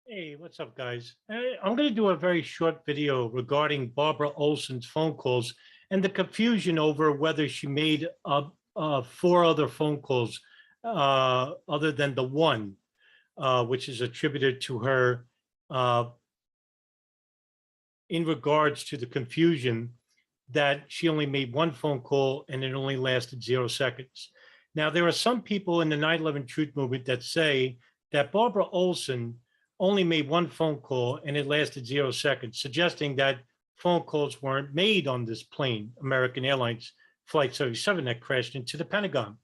Hey, what's up, guys? I'm going to do a very short video regarding Barbara Olson's phone calls and the confusion over whether she made four other phone calls other than the one, which is attributed to her uh, in regards to the confusion that she only made one phone call and it only lasted 0 seconds. Now, there are some people in the 9/11 Truth Movement that say that Barbara Olson only made one phone call and it lasted 0 seconds, suggesting that phone calls weren't made on this plane, American Airlines Flight 77, that crashed into the Pentagon.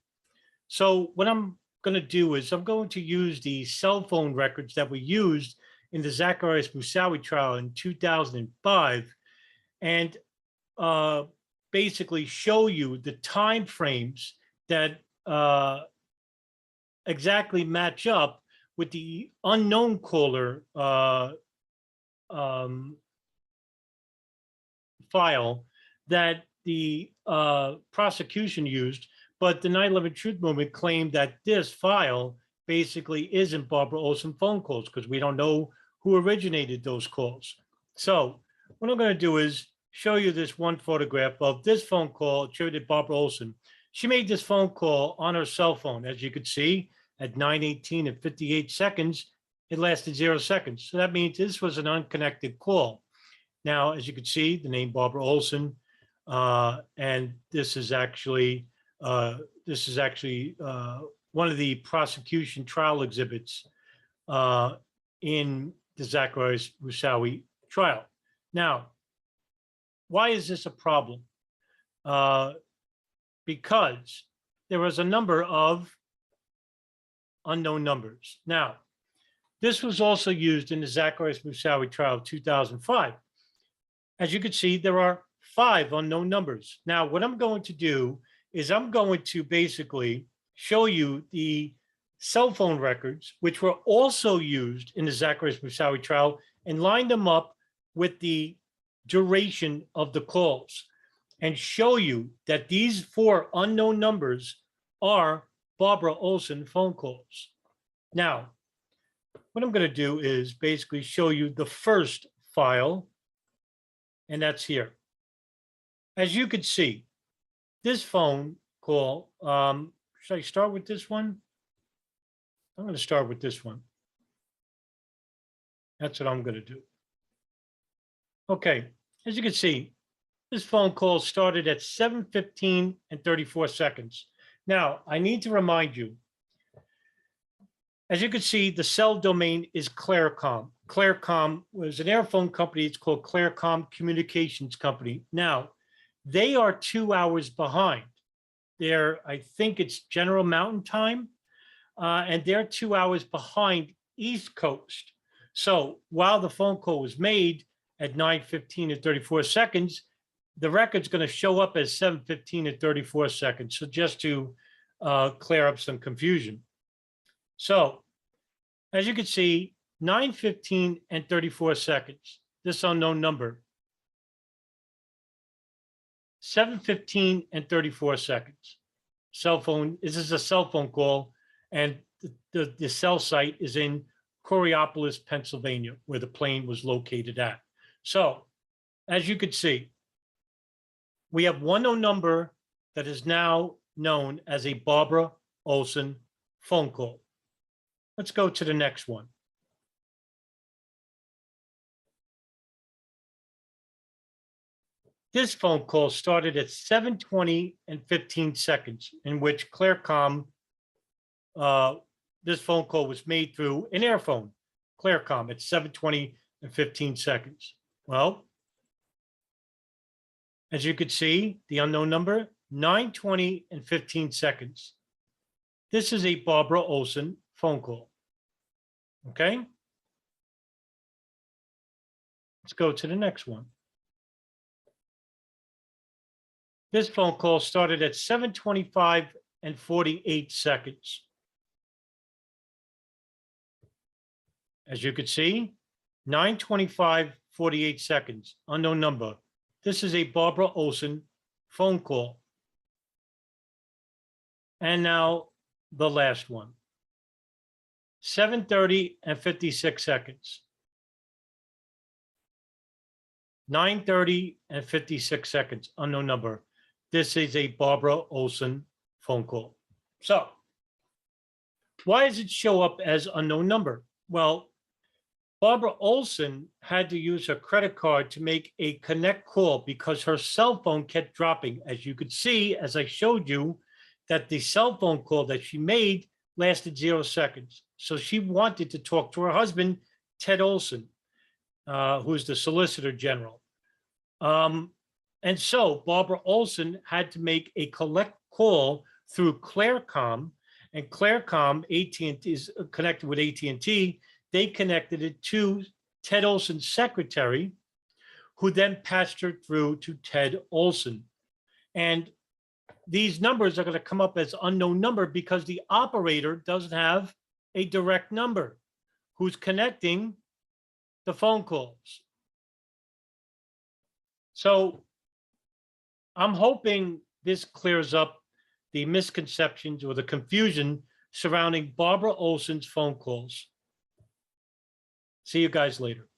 So what I'm going to do is I'm going to use the cell phone records that were used in the Zacarias Moussaoui trial in 2005 and basically show you the time frames that exactly match up with the unknown caller file that the prosecution used, but the 9/11 Truth Movement claimed that this file basically isn't Barbara Olson phone calls because we don't know who originated those calls. So what I'm going to do is show you this one photograph of this phone call attributed to Barbara Olson. She made this phone call on her cell phone, as you could see, at 9:18 and 58 seconds. It lasted 0 seconds. So that means this was an unconnected call. Now, as you can see, the name Barbara Olson, and this is actually one of the prosecution trial exhibits in the Zacarias Moussaoui trial. Now, why is this a problem? Because there was a number of unknown numbers. Now, this was also used in the Zacarias Moussaoui trial of 2005. As you can see, there are 5 unknown numbers. Now, what I'm going to do is I'm going to basically show you the cell phone records, which were also used in the Zacarias Moussaoui trial, and line them up with the duration of the calls and show you that these 4 unknown numbers are Barbara Olson phone calls. Now, what I'm going to do is basically show you the first file, and that's here. As you can see, this phone call, should I start with this one? I'm going to start with this one. That's what I'm going to do. Okay, as you can see, this phone call started at 7:15 and 34 seconds. Now, I need to remind you, as you can see, the cell domain is Claricom. Claricom was an airphone company. It's called Claricom Communications Company. Now, they are 2 hours behind. I think it's General Mountain Time, and they're 2 hours behind East Coast. So while the phone call was made at 9:15 and 34 seconds, the record's going to show up as 7:15 and 34 seconds. So just to clear up some confusion. So as you can see, 9:15 and 34 seconds, this unknown number, 7:15 and 34 seconds. Cell phone, this is a cell phone call, and the cell site is in Coraopolis, Pennsylvania, where the plane was located at. So as you could see, we have one number that is now known as a Barbara Olson phone call. Let's go to the next one. This phone call started at 7:20 and 15 seconds, in which Claricom, this phone call was made through an airphone, Claricom, at 7:20 and 15 seconds. Well, as you could see, the unknown number, 9:20 and 15 seconds. This is a Barbara Olson phone call. Okay? Let's go to the next one. This phone call started at 7:25 and 48 seconds. As you could see, 9:25, 48 seconds, unknown number. This is a Barbara Olson phone call. And now the last one. 7:30 and 56 seconds. 9:30 and 56 seconds, unknown number. This is a Barbara Olson phone call. So why does it show up as unknown number? Well, Barbara Olson had to use her credit card to make a connect call because her cell phone kept dropping. As you could see, as I showed you, that the cell phone call that she made lasted 0 seconds. So she wanted to talk to her husband, Ted Olson, who's the Solicitor General. And so Barbara Olson had to make a collect call through Claricom, and Claricom, AT&T is connected with AT&T. They connected it to Ted Olson's secretary, who then patched her through to Ted Olson. And these numbers are going to come up as unknown number because the operator doesn't have a direct number who's connecting the phone calls. So I'm hoping this clears up the misconceptions or the confusion surrounding Barbara Olson's phone calls. See you guys later.